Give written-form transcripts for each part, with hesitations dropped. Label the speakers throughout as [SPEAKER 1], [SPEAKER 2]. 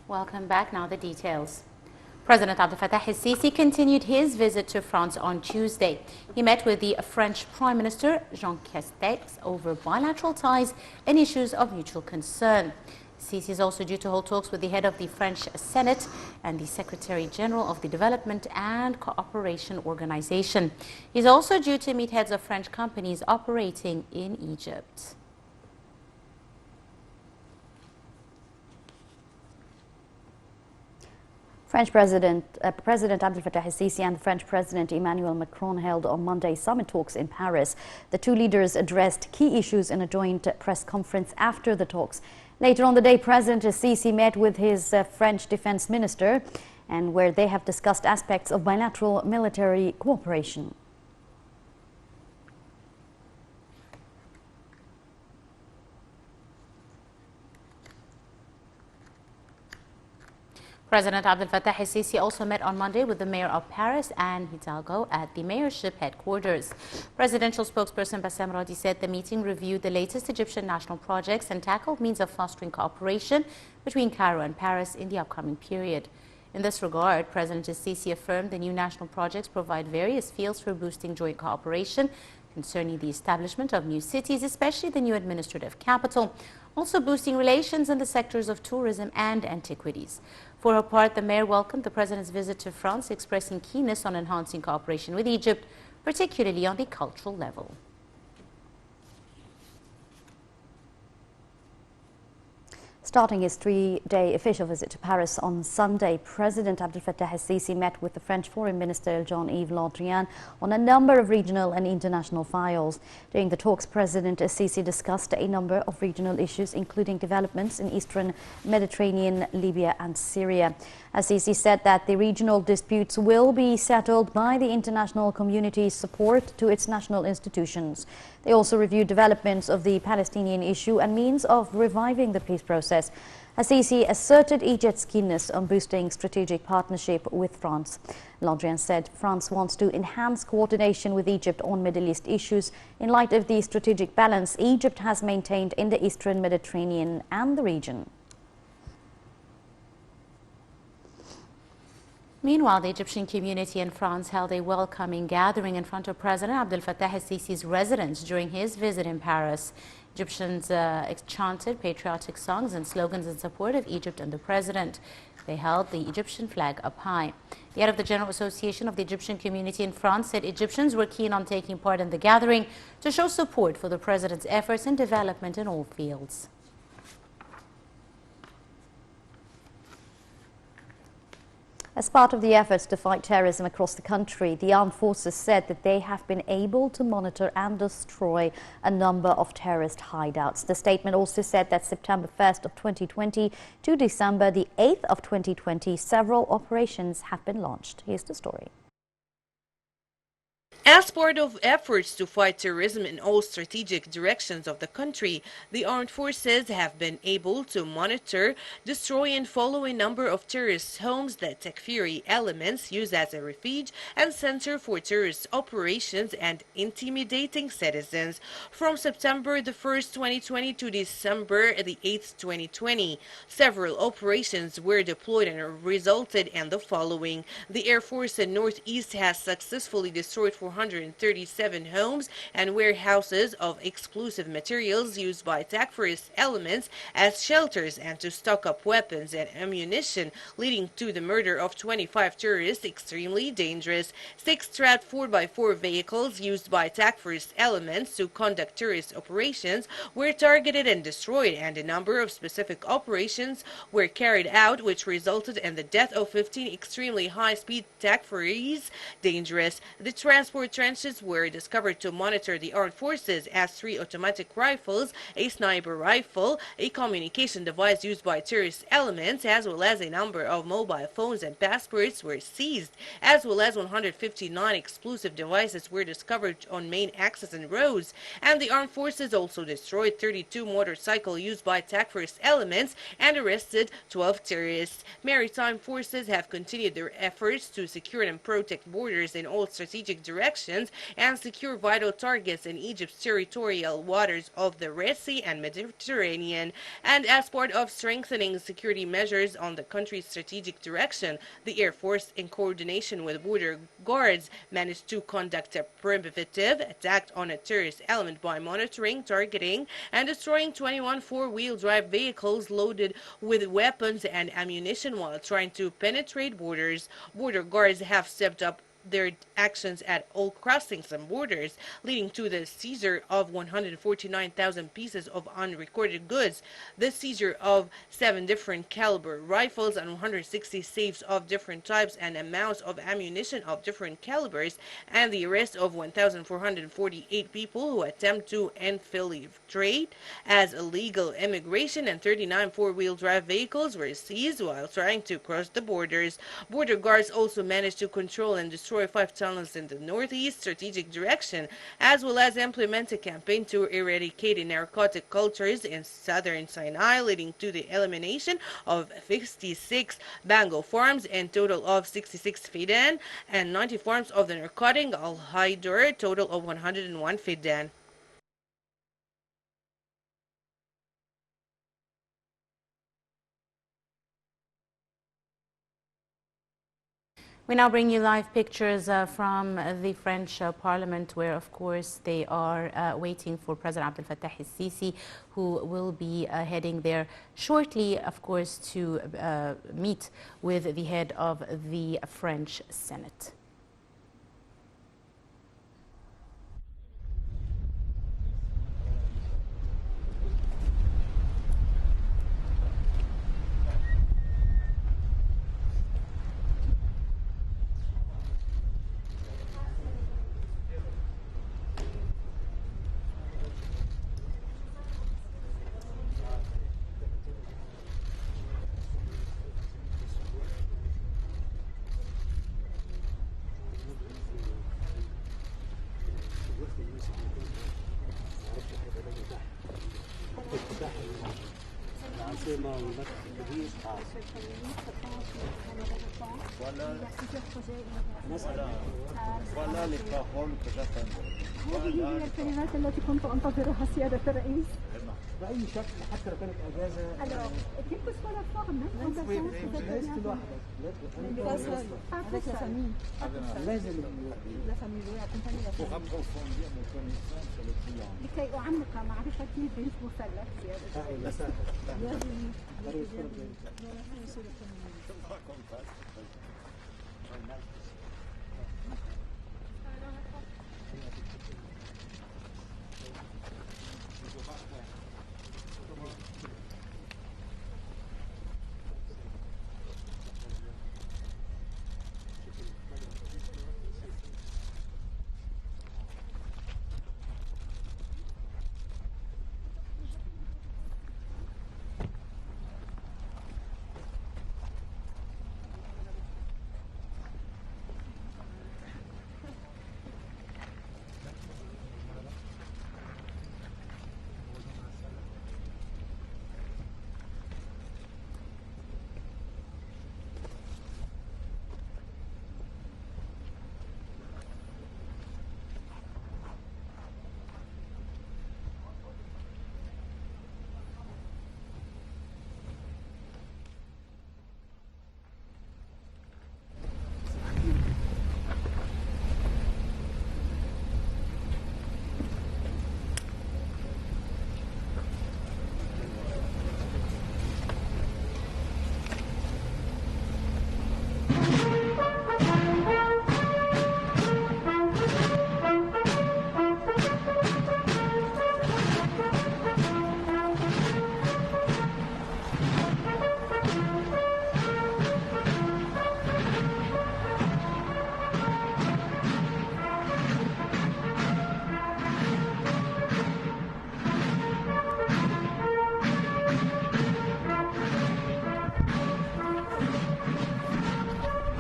[SPEAKER 1] Welcome back. Now the details. President Abdel Fattah el-Sisi continued his visit to France on Tuesday. He met with the French Prime Minister Jean Castex over bilateral ties and issues of mutual concern. Sisi is also due to hold talks with the head of the French Senate and the Secretary General of the Development and Cooperation Organization. He's also due to meet heads of French companies operating in Egypt.
[SPEAKER 2] French President Abdel Fattah el-Sisi and the French President Emmanuel Macron held on Monday summit talks in Paris. The two leaders addressed key issues in a joint press conference after the talks. Later on the day, President el-Sisi met with his French defense minister, and where they have discussed aspects of bilateral military cooperation.
[SPEAKER 1] President Abdel Fattah el-Sisi also met on Monday with the mayor of Paris, Anne Hidalgo, at the mayorship headquarters. Presidential spokesperson Bassem Radi said the meeting reviewed the latest Egyptian national projects and tackled means of fostering cooperation between Cairo and Paris in the upcoming period. In this regard, President el-Sisi affirmed the new national projects provide various fields for boosting joint cooperation concerning the establishment of new cities, especially the new administrative capital, also boosting relations in the sectors of tourism and antiquities. For her part, the mayor welcomed the president's visit to France, expressing keenness on enhancing cooperation with Egypt, particularly on the cultural level.
[SPEAKER 2] Starting his three-day official visit to Paris on Sunday, President Abdel Fattah el-Sisi met with the French Foreign Minister Jean-Yves Le Drian on a number of regional and international files. During the talks, President el-Sisi discussed a number of regional issues, including developments in Eastern Mediterranean, Libya and Syria. El-Sisi said that the regional disputes will be settled by the international community's support to its national institutions. They also reviewed developments of the Palestinian issue and means of reviving the peace process. El-Sisi asserted Egypt's keenness on boosting strategic partnership with France. Le Drian said France wants to enhance coordination with Egypt on Middle East issues in light of the strategic balance Egypt has maintained in the Eastern Mediterranean and the region.
[SPEAKER 1] Meanwhile, the Egyptian community in France held a welcoming gathering in front of President Abdel Fattah el-Sisi's residence during his visit in Paris. Egyptians chanted patriotic songs and slogans in support of Egypt and the president. They held the Egyptian flag up high. The head of the General Association of the Egyptian Community in France said Egyptians were keen on taking part in the gathering to show support for the president's efforts in development in all fields.
[SPEAKER 2] As part of the efforts to fight terrorism across the country, the armed forces said that they have been able to monitor and destroy a number of terrorist hideouts. The statement also said that September 1st of 2020 to December the 8th of 2020, several operations have been launched. Here's the story.
[SPEAKER 3] As part of efforts to fight terrorism in all strategic directions of the country, the armed forces have been able to monitor, destroy and follow a number of terrorist homes that Takfiri elements use as a refuge and center for terrorist operations and intimidating citizens. From September the 1st, 2020 to December the 8th, 2020, several operations were deployed and resulted in the following. The Air Force in Northeast has successfully destroyed 437 homes and warehouses of explosive materials used by Takfirist elements as shelters and to stock up weapons and ammunition, leading to the murder of 25 terrorists, extremely dangerous. 6 trapped 4x4 vehicles used by Takfirist elements to conduct terrorist operations were targeted and destroyed, and a number of specific operations were carried out which resulted in the death of 15 extremely high-speed Takfiris dangerous. The transport trenches were discovered to monitor the armed forces as 3 automatic rifles, a sniper rifle, a communication device used by terrorist elements, as well as a number of mobile phones and passports were seized, as well as 159 explosive devices were discovered on main axes and roads. And the armed forces also destroyed 32 motorcycles used by Takfirist elements and arrested 12 terrorists. Maritime forces have continued their efforts to secure and protect borders in all strategic directions directions and secure vital targets in Egypt's territorial waters of the Red Sea and Mediterranean. And as part of strengthening security measures on the country's strategic direction, the Air Force, in coordination with border guards, managed to conduct a preemptive attack on a terrorist element by monitoring, targeting, and destroying 21 four-wheel drive vehicles loaded with weapons and ammunition while trying to penetrate borders. Border guards have stepped up their actions at all crossings and borders, leading to the seizure of 149,000 pieces of unrecorded goods, the seizure of 7 different caliber rifles and 160 safes of different types and amounts of ammunition of different calibers, and the arrest of 1,448 people who attempt to infiltrate as illegal immigration, and 39 four-wheel drive vehicles were seized while trying to cross the borders. Border guards also managed to control and destroy 5 tunnels in the northeast strategic direction, as well as implement a campaign to eradicate narcotic cultures in southern Sinai, leading to the elimination of 56 Bango farms and total of 66 Fidan, and 90 farms of the narcotic Al-Haider, total of 101 Fidan.
[SPEAKER 1] We now bring you live pictures from the French Parliament, where, of course, they are waiting for President Abdel Fattah el-Sisi, who will be heading there shortly, of course, to meet with the head of the French Senate.
[SPEAKER 4] هذه هي الكلمات التي كنت أنتظرها سيادة الرئيس بأي شكل حتى لو كانت أجازة. Alors, quelle que soit la forme, avec la famille. لازم la famille accompagner la famille. Pour approfondir mes connaissances sur le client. لكي أعمق معرفتي بالمثلث سيادة الرئيس.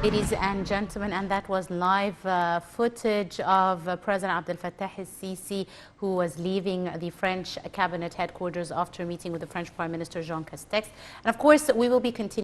[SPEAKER 1] Ladies and gentlemen, and that was live footage of President Abdel Fattah el-Sisi, who was leaving the French cabinet headquarters after meeting with the French Prime Minister Jean Castex. And of course, we will be continuing